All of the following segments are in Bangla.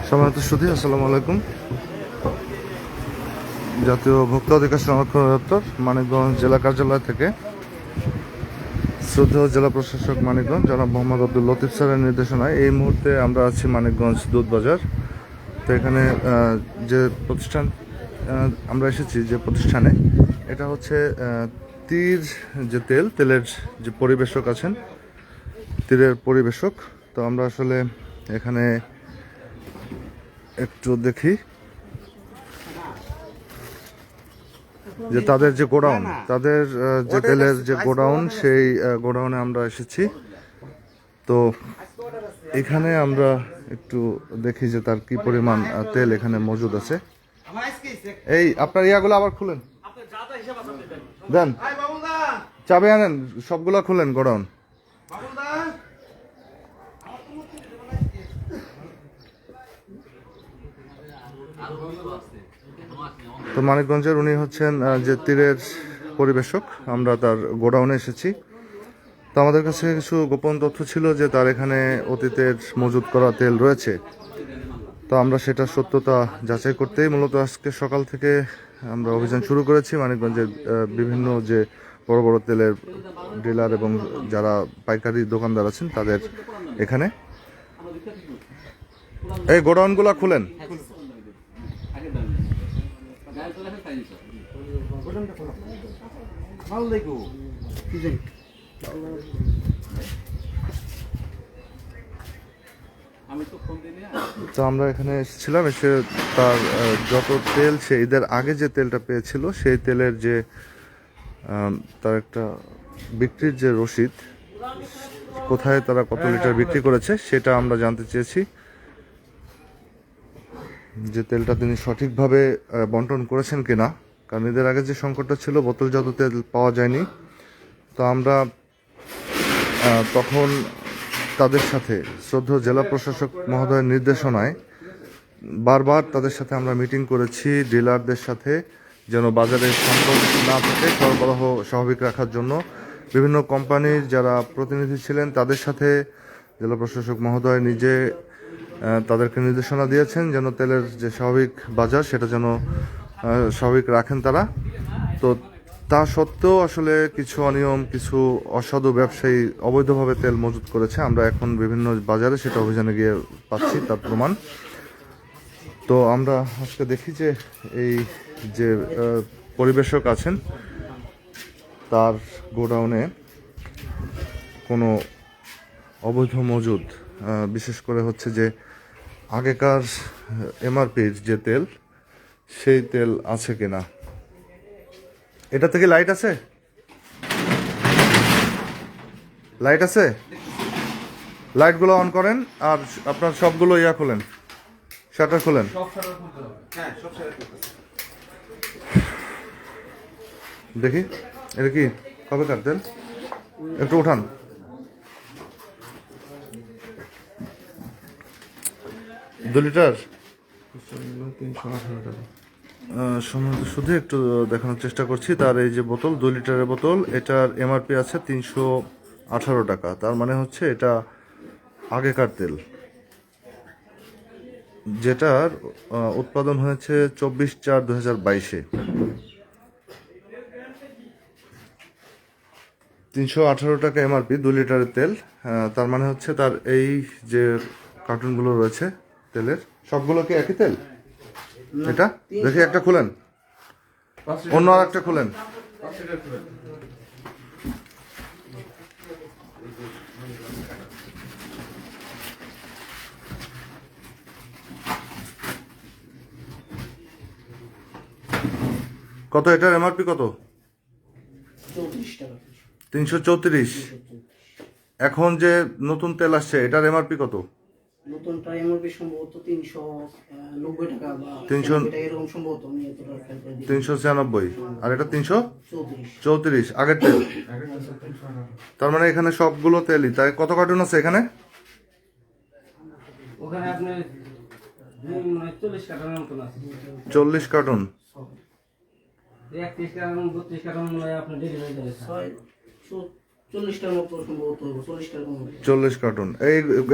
সম্মানিত সুধী, আসসালামু আলাইকুম। জাতীয় ভোক্তা অধিকার সংরক্ষণ দপ্তর মানিকগঞ্জ জেলা কার্যালয় থেকে শ্রদ্ধেয় জেলা প্রশাসক মানিকগঞ্জ জনাব মোহাম্মদ আব্দুল লতিফ স্যারের নির্দেশনায় এই মুহূর্তে আমরা আছি মানিকগঞ্জ দুধ বাজার। তো এখানে যে প্রতিষ্ঠান আমরা এসেছি, যে প্রতিষ্ঠানে, এটা হচ্ছে তীর যে তেলের যে পরিবেশক আছেন, তীরের পরিবেশক। তো আমরা আসলে এখানে একটু দেখি যে তাদের যে গোডাউন, তাদের যে তেলের যে গোডাউন, সেই গোডাউনে আমরা এসেছি। তো এখানে আমরা একটু দেখি যে তার কি পরিমাণ তেল এখানে মজুদ আছে। এই আপনার ইয়াগুলো আবার খুলেন, দেন চাবি আনেন, সবগুলা খুলেন গোডাউন। তো মানিকগঞ্জের উনি হচ্ছেন যে তীরের পরিবেশক। আমরা তার গোডাউনে এসেছি। তো আমাদের কাছে কিছু গোপন তথ্য ছিল যে তার এখানে অতীতের মজুত করা তেল রয়েছে। তো আমরা সেটা সত্যতা যাচাই করতেই মূলত আজকে সকাল থেকে আমরা অভিযান শুরু করেছি মানিকগঞ্জের বিভিন্ন যে বড় বড় তেলের ডিলার এবং যারা পাইকারি দোকানদার আছেন তাদের এখানে। এই গোডাউনগুলো খুলেন। তো আমরা এখানে এসেছিলাম, এসে তার যত তেল সে ঈদের আগে যে তেলটা পেয়েছিল সেই তেলের যে তার একটা বিক্রির যে রসিদ, কোথায় তারা কত লিটার বিক্রি করেছে সেটা আমরা জানতে চেয়েছি। যে তেলটা তিনি সঠিকভাবে বন্টন করেছেন কিনা, কারণ ঈদের আগে যে সংকটটা ছিল, বোতলজাত তেল পাওয়া যায়নি। তো আমরা তখন তাদের সাথে শ্রদ্ধেয় জেলা প্রশাসক মহোদয়ের নির্দেশনায় বারবার তাদের সাথে আমরা মিটিং করেছি, ডিলারদের সাথে, যেন বাজারে সংকট না থাকে, সরবরাহ স্বাভাবিক রাখার জন্য। বিভিন্ন কোম্পানির যারা প্রতিনিধি ছিলেন তাদের সাথে জেলা প্রশাসক মহোদয় নিজে তাদেরকে নির্দেশনা দিয়েছেন যেন তেলের যে স্বাভাবিক বাজার সেটা যেন স্বাভাবিক রাখেন তারা। তো তা সত্ত্বেও আসলে কিছু অনিয়ম, কিছু অসাধু ব্যবসায়ী অবৈধভাবে তেল মজুত করেছে। আমরা এখন বিভিন্ন বাজারে সেটা অভিযানে গিয়ে পাচ্ছি তার প্রমাণ। তো আমরা আজকে দেখি যে এই যে পরিবেশক আছেন তার গোডাউনে কোনো অবৈধ মজুদ, বিশেষ করে হচ্ছে যে আগেকার এমআরপির যে তেল, সেই তেল আছে কিনা। এটা থেকে লাইট আছে, লাইট আছে, লাইটগুলো অন করেন। আর আপনার সবগুলো ইয়া খোলেন, শাটার খোলেন। দেখি এটা কি কবে কার তেল, একটু উঠান। দু লিটার, 318 টাকা। শুধু একটু দেখানোর চেষ্টা করছি। তার এই যে বোতল, 2 লিটারের বোতল, এটার এমআরপি আছে 318 টাকা। তার মানে হচ্ছে এটা আগেকার তেল, যেটার উৎপাদন হয়েছে 24/4/2022-এ। 318 টাকা এমআরপি, 2 লিটারের তেল। তার মানে হচ্ছে তার এই যে কার্টুনগুলো রয়েছে তেলের, সবগুলো কি একই তেল? এটা দেখি, একটা খুলেন, অন্য আর একটা খুলেন। কত এটার এমআরপি? কত? 334। এখন যে নতুন তেল আসছে এটার এমআরপি কত? নতুনটা এমআরপি সম্ভবত 390 টাকা বা 300 টাকা এরকম সম্ভবত। আমি এতটা খেয়াল করিনি। 396, আর এটা 334 আগের তেল। তার মানে এখানে সবগুলো তেলই। তাই কত কার্টুন আছে এখানে? ওখানে আপনি 40 কার্টন মতন আছে। 40 কার্টুন। 31 কার্টন 32 কার্টন মনে আপনি ডেলিভারি দিলেন। 40টার মতো সম্ভবত, 40 কার্টন। 40 কার্টুন।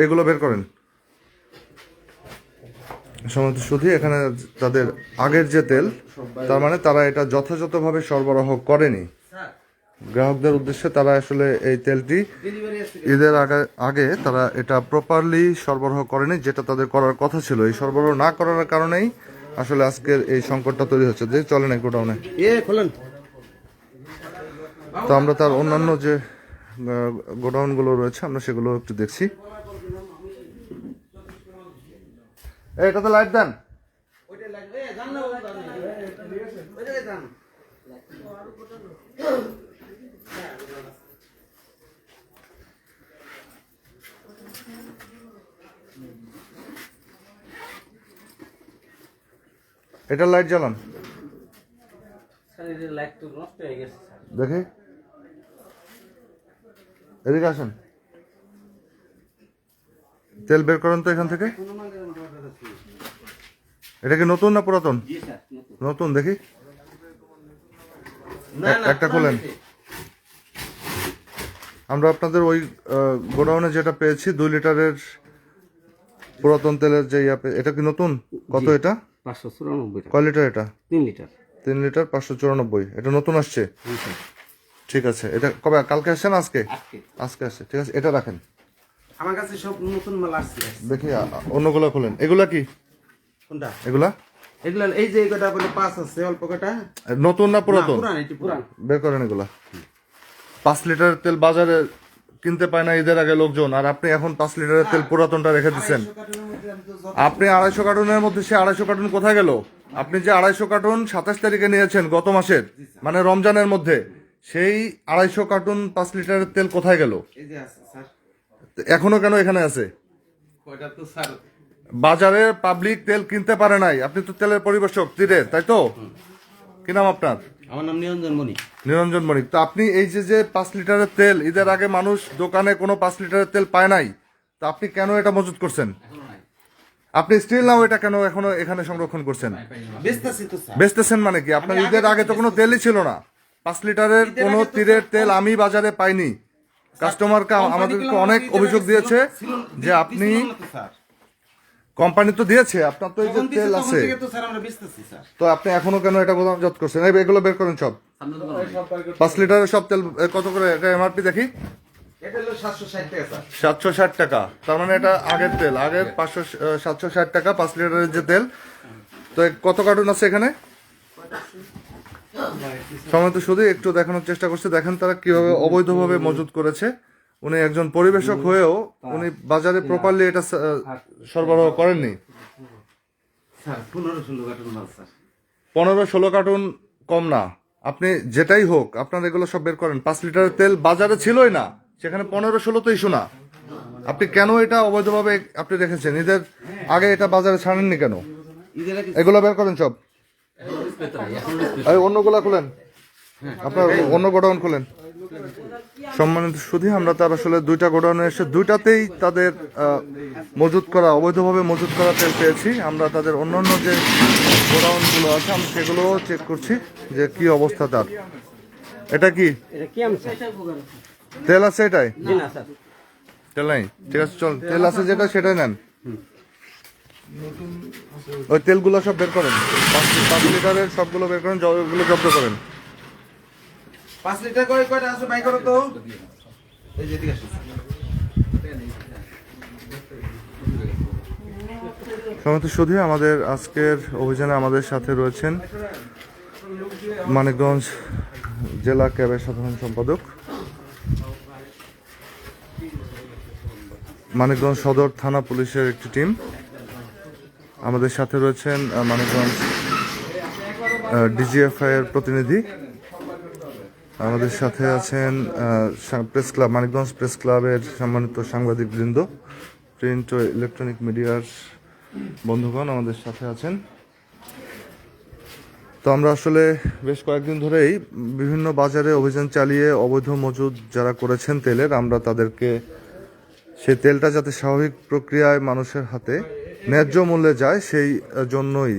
এইগুলো বের করেন। সম্মানিত শুধু এখানে তাদের আগের যে তেল, তার মানে তারা এটা যথাযথভাবে সরবরাহ করেনি গ্রাহকদের উদ্দেশ্যে। তারা আসলে এই তেলটি ঈদের আগে তারা এটা প্রপারলি সরবরাহ করেনি, যেটা তাদের করার কথা ছিল। এই সরবরাহ না করার কারণেই আসলে আজকের এই সংকটটা তৈরি হচ্ছে। যে চলেন এই গোডাউনে, তো আমরা তার অন্যান্য যে গোডাউনগুলো রয়েছে আমরা সেগুলো একটু দেখছি। এটাতে লাইট দেন। এটা লাইট জ্বালান স্যার এর লাইট তো নষ্ট হয়ে গেছে স্যার। দেখি, এদিকে আসেন, তেল বের করেন তো এখান থেকে। এটা কি নতুন না পুরাতন? জি স্যার নতুন। নতুন, দেখি একটা খোলেন। আমরা আপনাদের ওই গোডাউনে যেটা পেয়েছি 2 লিটারের পুরাতন তেলের যে এটা কি নতুন? কত এটা? 594 টাকা। কয় লিটার এটা? 3 লিটার। 3 লিটার 594। এটা নতুন আসছে? জি স্যার। ঠিক আছে। এটা কবে, কালকে আসছে না আজকে? আজকে। আজকে আসছে, ঠিক আছে। এটা রাখেন, আমার কাছে সব নতুন মাল আসছে। দেখি অন্যগুলো খোলেন। এগুলা কি? কোনটা? এগুলা এগুলা এই যে কটা বলে 5 আছে, অল্প কটা। নতুন না পুরাতন? পুরান, এটি পুরান। বের করেন এগুলা। 5 লিটারের তেল বাজারে কিনতে পায় না ঈদের আগে লোকজন, আর আপনি এখন 5 লিটারের তেল পুরাতনটা রেখে দিচ্ছেন। আপনি 250 কার্টুনের মধ্যে সে 250 কার্টুন কোথায় গেল? আপনি যে 250 কার্টুন 27 তারিখে নিয়েছেন গত মাসের, মানে রমজানের মধ্যে, সেই 250 কার্টুন 5 লিটারের তেল কোথায় গেল? এই যে আছে স্যার। এখনো কেন এখানে আছে? কয়টা তো স্যার বাজারে পাবলিক তেল কিনতে পারে নাই। আপনি তো তেলের পরিবেশক তীরের, তাই তো? কি নাম আপনার? আমার নাম নিরঞ্জন মণি। নিরঞ্জন মণিক। তো আপনি এই যে 5 লিটারের তেল, ঈদের আগে মানুষ দোকানে কোনো 5 লিটারের তেল পায় নাই, তো আপনি কেন এটা মজুত করছেন? আপনি স্টিল নাও এটা কেন এখনো এখানে সংরক্ষণ করছেন? বেচতাছি তো স্যার। বেচতেছেন মানে কি? আপনার ঈদের আগে তো কোনো তেলই ছিল না। 5 লিটারের কোনো তীরের তেল আমি বাজারে পাইনি। কাস্টমারকে আমাদেরকে অনেক অভিযোগ দিয়েছে যে আপনি, কোম্পানি তো দিয়েছে, আপনার তো এই যে তেল আছে, তো স্যার আমরা বেচতাছি স্যার। তো আপনি এখনো কেন এটা গোদামজাত করছেন? এই এগুলো বের করেন সব। 5 লিটারের সব তেল কত করে এটা এমআরপি দেখি? এটা হলো 760 টাকা স্যার। 760 টাকা। তার মানে এটা আগের তেল, আগের 760 টাকা 5 লিটারের যে তেল। তো কত কার্টুন আছে এখানে? সময় তো শুধু একটু দেখানোর চেষ্টা করছে। দেখেন তারা কিভাবে অবৈধভাবে মজুত করেছে। উনি একজন পরিবেশক হয়েও উনি বাজারে প্রপারলি এটা সরবরাহ করেননি। স্যার 15-16 কার্টন মাল স্যার। 15-16 কার্টুন কম না। আপনি যেটাই হোক, আপনার এগুলো সব বের করেন। 5 লিটারের তেল বাজারে ছিলই না, সেখানে 15-16 তো ইস্যু না। আপনি কেন এটা অবৈধভাবে আপনি রেখেছেন? ঈদের আগে এটা বাজারে ছাড়েননি কেন? ঈদের আগে এগুলো বের করেন সব। এই অন্যগুলা খুলেন, আপনার অন্য গোডাউন খুলেন। সম্মানিত শুধু আমরা তার আসলে 2টা গোডাউনে এসে 2টাতেই তাদের মজুত করা, অবৈধভাবে মজুত করা তেল পেয়েছি। আমরা তাদের অন্যান্য যে গোডাউনগুলো আছে আমরা সেগুলো চেক করছি যে কি অবস্থা তার। এটা কি এটা কি আমি স্যার? তেল আছে এটাই? জি না স্যার। তেল নাই, ঠিক আছে চল। তেল আছে যেটা সেটাই নেন। ওই তেলগুলো সব বের করেন। 5 লিটারের সবগুলো বের করেন, ওগুলো জব্দ করেন। 5 লিটার করে কয়টা আছে বাই করো তো। এই যে দিকে আসুন। সমস্ত শুধু আমাদের আজকের অভিযানে আমাদের সাথে রয়েছেন মানিকগঞ্জ জেলা ক্যাবের সাধারণ সম্পাদক, মানিকগঞ্জ সদর থানা পুলিশের একটি টিম। আমাদের সাথে রয়েছেন মানিকগঞ্জ ডিজিএফআই এর প্রতিনিধি। আমাদের সাথে আছেন প্রেস ক্লাব, মানিকগঞ্জ প্রেস ক্লাবের সম্মানিত সাংবাদিক বৃন্দ, প্রিন্ট ও ইলেকট্রনিক মিডিয়ার বন্ধুগণ আমাদের সাথে আছেন। তো আমরা আসলে বেশ কয়েকদিন ধরেই বিভিন্ন বাজারে অভিযান চালিয়ে অবৈধ মজুদ যারা করেছেন তেলের, আমরা তাদেরকে সেই তেলটা যাতে স্বাভাবিক প্রক্রিয়ায় মানুষের হাতে ন্যায্য মূল্যে যায় সেই জন্যই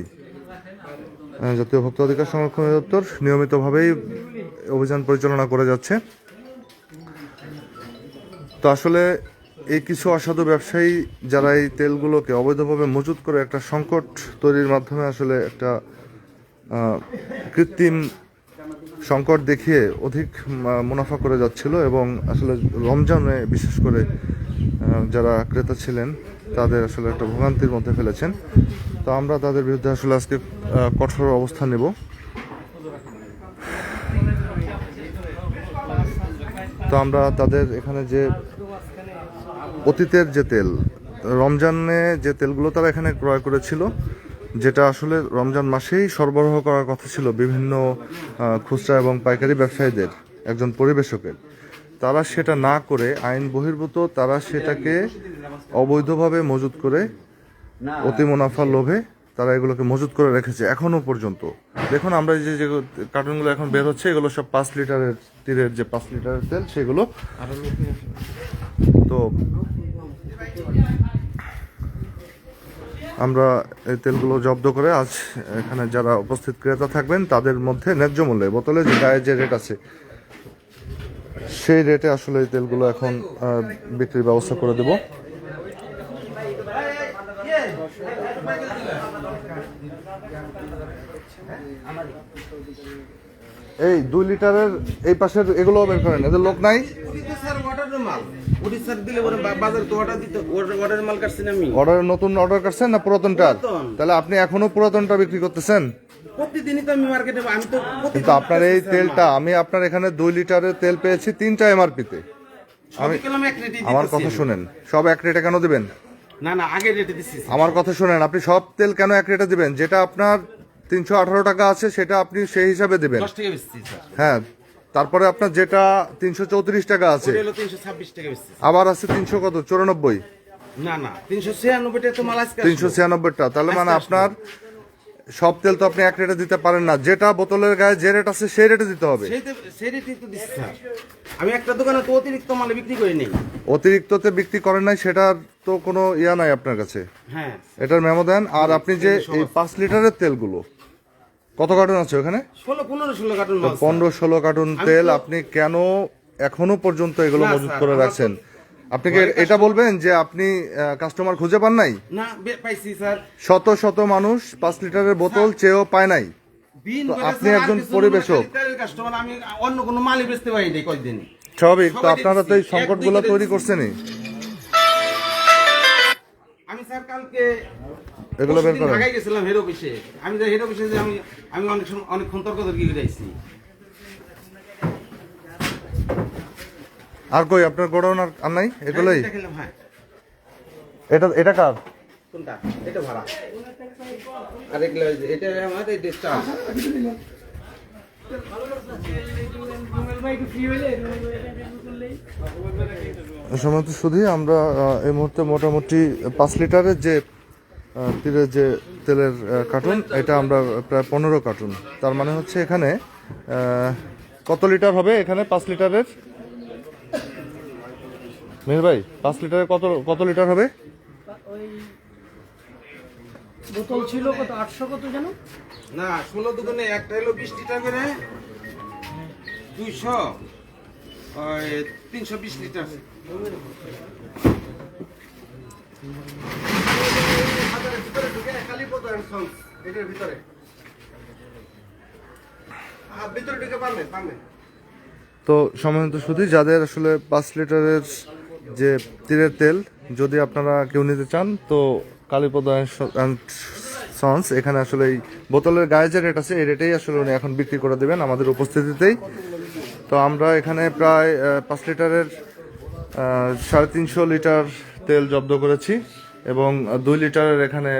জাতীয় ভোক্তা অধিকার সংরক্ষণ অধিদপ্তর নিয়মিতভাবেই অভিযান পরিচালনা করে যাচ্ছে। তো আসলে এই কিছু অসাধু ব্যবসায়ী যারা এই তেলগুলোকে অবৈধভাবে মজুত করে একটা সংকট তৈরির মাধ্যমে আসলে একটা কৃত্রিম সংকট দেখিয়ে অধিক মুনাফা করে যাচ্ছিল এবং আসলে রমজানে বিশেষ করে যারা ক্রেতা ছিলেন তাদের আসলে একটা ভোগান্তির মধ্যে ফেলেছেন। তো আমরা তাদের বিরুদ্ধে আসলে আজকে কঠোর অবস্থান নেব। তো আমরা তাদের এখানে যে অতীতের যে তেল, রমজানে যে তেলগুলো তারা এখানে ক্রয় করেছিল, যেটা আসলে রমজান মাসেই সরবরাহ করার কথা ছিল বিভিন্ন খুচরা এবং পাইকারি ব্যবসায়ীদের, একজন পরিবেশকের, তারা সেটা না করে আইন বহির্ভূত তারা সেটাকে অবৈধভাবে মজুত করে অতি মুনাফার লোভে তারা এগুলোকে মজুত করে রেখেছে এখনো পর্যন্ত। দেখুন আমরা যে যে কার্টুনগুলো এখন বের হচ্ছে এগুলো সব 5 লিটারের তীরের যে 5 লিটারের তেল সেগুলো। তো আমরা এই তেলগুলো জব্দ করে আজ এখানে যারা উপস্থিত ক্রেতা থাকবেন তাদের মধ্যে ন্যায্য মূল্যে বোতলে যে গায়ে যে রেট আছে সেই রেটে আসলে এই তেলগুলো এখন বিক্রির ব্যবস্থা করে দেব। এই 2 লিটারের এই পাশের এগুলো বের করেন, এদের লোক নাই। অর্ডার নতুন অর্ডার করছেন না পুরাতনটার? তাহলে আপনি এখনো পুরাতনটা বিক্রি করতেছেন। প্রতিদিনই তো আমি মার্কেটে, আমি তো কিন্তু আপনার এই তেলটা আমি আপনার এখানে 2 লিটারের তেল পেয়েছি 3টা এমআরপিতে। আমি আমার কথা শুনেন, সব এক রেটে কেন দিবেন? না না, আগে রেটে দিচ্ছি। আমার কথা শুনেন, আপনি সব তেল কেন এক রেটে দিবেন? যেটা আপনার 318 টাকা আছে সেটা আপনি সেই হিসাবে দিবেন। 10 টাকা বেচছি স্যার। হ্যাঁ, তারপরে আপনার যেটা 334 টাকা আছে, ওটা হলো 326 টাকা বেচছি। আবার আছে 300 কত 94। না না, 396 টাকা তো মাল আজকে 396টা। তাহলে মানে আপনার সব তেল তো আপনি এক রেটে দিতে পারেন না, যেটা বোতলের গায়ে যে রেট আছে সেই রেটে দিতে হবে। সেই রেটই তো দিচ্ছি স্যার। আমি একটা দোকানে তো অতিরিক্ত মাল বিক্রি করি নাই। অতিরিক্ততে বিক্রি করেন নাই, সেটার তো কোনো ইয়া নাই আপনার কাছে। হ্যাঁ, এটার মেমো দেন। আর আপনি যে এই 5 লিটারের তেলগুলো কত কার্টুন আছে ওখানে? 15-16 কার্টুন মাল। 15-16 কার্টুন তেল আপনি কেন এখনো পর্যন্ত এগুলো মজুত করে রাখছেন? আপনি কি এটা বলবেন যে আপনি কাস্টমার খুঁজে পান নাই? না, পাইছি স্যার। শত শত মানুষ 5 লিটারের বোতল চেয়েও পায় নাই। বিন তো করে আপনি স্যার, একজন আর কিছু পরিবেশক। কাস্টমার, আমি অন্য কোনো মালই বেচতে পারি নাই কয়দিন। স্বাভাবিক তো, আপনারা তো এই সংকটগুলো তৈরি করছেনই। আমি স্যার কালকে এগুলো বের করেন। ঢাকায় গেছিলাম হেড অফিসে। আমি যে হেড অফিসে যে আমি অনেকক্ষণ তর্ক তর্কি করে আইছি। আর কই আপনার গোডাউন আর নাই? এগুলোই? দেখালাম। হ্যাঁ, এটা কার? কোনটা? এটা ভাড়া। আর এগুলো এটা আমার, এই ডেস্কটা সময় তো শুধু আমরা এই মুহূর্তে মোটামুটি 5 লিটারের যে তীরের যে তেলের কার্টুন, এটা আমরা প্রায় 15 কার্টুন। তার মানে হচ্ছে এখানে কত লিটার হবে? এখানে 5 লিটারের মেহের ভাই 5 লিটারের কত লিটার হবে? বোতল ছিল কত 800 কত জানো? না, 16 দোকানে একটা হলো 20 লিটার করে, 200 320 লিটার। এটার ভিতরে ঢুকে পারবেন। তো সম্মানিত শুধু যাদের আসলে 5 লিটারের যে তীরের তেল যদি আপনারা কেউ নিতে চান, তো কালীপদ অ্যান্ড সন্স এখানে আসলে এই বোতলের গায়ে যে রেট আছে এই রেটেই আসলে উনি এখন বিক্রি করে দেবেন আমাদের উপস্থিতিতেই। তো আমরা এখানে প্রায় 5 লিটারের 350 লিটার তেল জব্দ করেছি এবং 2 লিটারের এখানে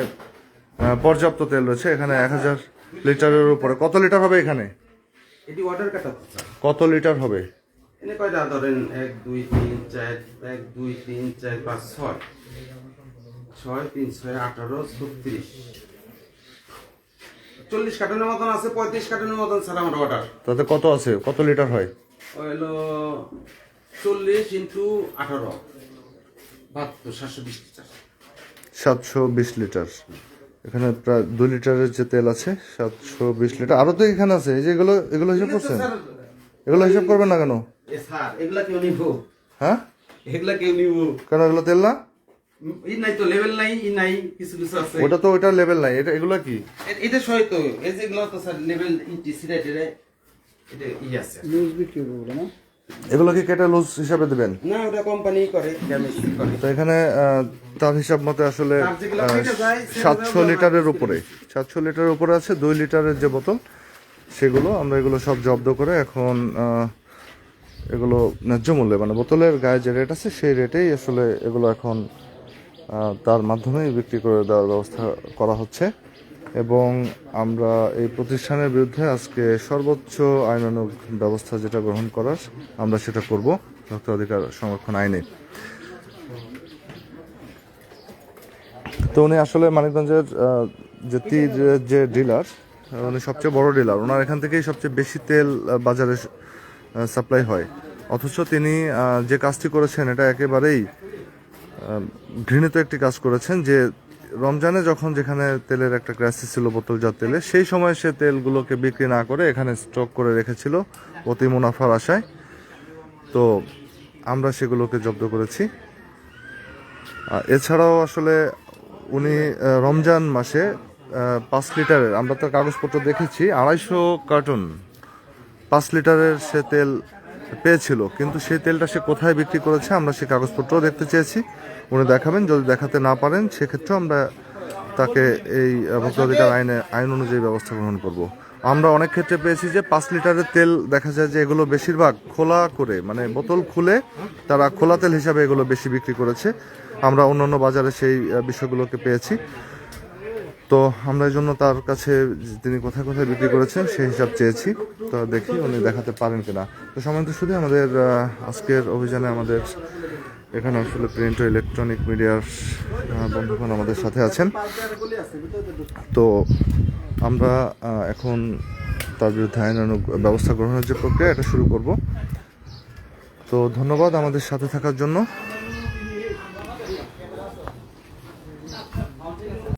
পর্যাপ্ত তেল রয়েছে। এখানে 1000 লিটারের উপরে। কত লিটার হবে এখানে? এটি অর্ডার কাটা। কত লিটার হবে? এনে কয়টা ধরেন? 1 2 3 4 1 2 3 4 5 6 6 3 6 18 36 40 কার্টনের মতন আছে। 35 কার্টনের মতন স্যার আমার অর্ডার। তাতে কত আছে? কত লিটার হয়? হলো 40 ইনটু 18 720 লিটার। 720 লিটার। এখানে প্রায় 2 লিটারের যে তেল আছে 720 লিটার। আরো তো এখানে আছে, এই যে এগুলো হিসাব করছেন? এগুলো হিসাব করবেন না কেন? স্যার এগুলা কেউ নিব? হ্যাঁ, এগুলা কেউ নিব কেন এগুলো তেল না? ই নাই তো, লেভেল নাই, ই নাই, কিছু কিছু আছে। ওটা তো ওইটার লেভেল নাই, এটা এগুলো কি? এটা সই তো, এই যেগুলো তো স্যার লেভেল ইটিসি রেটের এটা ই আছে। লুজ বিক্রি করবো না? এগুলো কি কেটে লুজ হিসাবে দেবেন? না, ওটা কোম্পানি করে, কেমিস্ট্রি করে। তো এখানে তার হিসাব মতে আসলে তার যেগুলো কেটে যায়, 700 লিটারের উপরে, 700 লিটারের উপরে আছে 2 লিটারের যে বোতল, সেগুলো আমরা এগুলো সব জব্দ করে এখন এগুলো ন্যায্য মূল্যে, মানে বোতলের গায়ে যে রেট আছে সেই রেটেই আসলে এগুলো এখন তার মাধ্যমেই বিক্রি করে দেওয়ার ব্যবস্থা করা হচ্ছে। এবং আমরা এই প্রতিষ্ঠানের বিরুদ্ধে আজকে সর্বোচ্চ আইনানুগ ব্যবস্থা যেটা গ্রহণ করার আমরা সেটা করব ভোক্তা অধিকার সংরক্ষণ আইনে। তো উনি আসলে মানিকগঞ্জের যে তীর যে ডিলার, উনি সবচেয়ে বড় ডিলার, ওনার এখান থেকেই সবচেয়ে বেশি তেল বাজারে সাপ্লাই হয়। অথচ তিনি যে কাজটি করেছেন এটা একেবারেই ঘৃণিত একটি কাজ করেছেন, যে রমজানে যখন যেখানে তেলের একটা ক্রাইসিস ছিল বোতলজাত তেলে, সেই সময় সে তেলগুলোকে বিক্রি না করে এখানে স্টক করে রেখেছিল অতি মুনাফার আশায়। তো আমরা সেগুলোকে জব্দ করেছি। এছাড়াও আসলে উনি রমজান মাসে 5 লিটারের, আমরা তো কাগজপত্র দেখেছি, 250 কার্টন 5 লিটারের সে তেল পেয়েছিল, কিন্তু সেই তেলটা সে কোথায় বিক্রি করেছে আমরা সেই কাগজপত্রও দেখতে চেয়েছি। উনি দেখাবেন, যদি দেখাতে না পারেন সেক্ষেত্রেও আমরা তাকে এই ভোক্তা অধিকার আইন অনুযায়ী ব্যবস্থা গ্রহণ করব। আমরা অনেক ক্ষেত্রে পেয়েছি যে 5 লিটারের তেল দেখা যায় যে এগুলো বেশিরভাগ খোলা করে, মানে বোতল খুলে তারা খোলা তেল হিসাবে এগুলো বেশি বিক্রি করেছে। আমরা অন্যান্য বাজারে সেই বিষয়গুলোকে পেয়েছি। তো আমরা এই জন্য তার কাছে তিনি কোথায় কোথায় বিক্রি করেছেন সেই হিসাব চেয়েছি। তো দেখি উনি দেখাতে পারেন কিনা। তো সম্মানিত শুধু আমাদের আজকের অভিযানে আমাদের এখানে আসলে প্রিন্ট ও ইলেকট্রনিক মিডিয়ার বন্ধুগণ আমাদের সাথে আছেন। তো আমরা এখন তার বিরুদ্ধে আইনানুগ ব্যবস্থা গ্রহণের যে প্রক্রিয়া এটা শুরু করব। তো ধন্যবাদ আমাদের সাথে থাকার জন্য।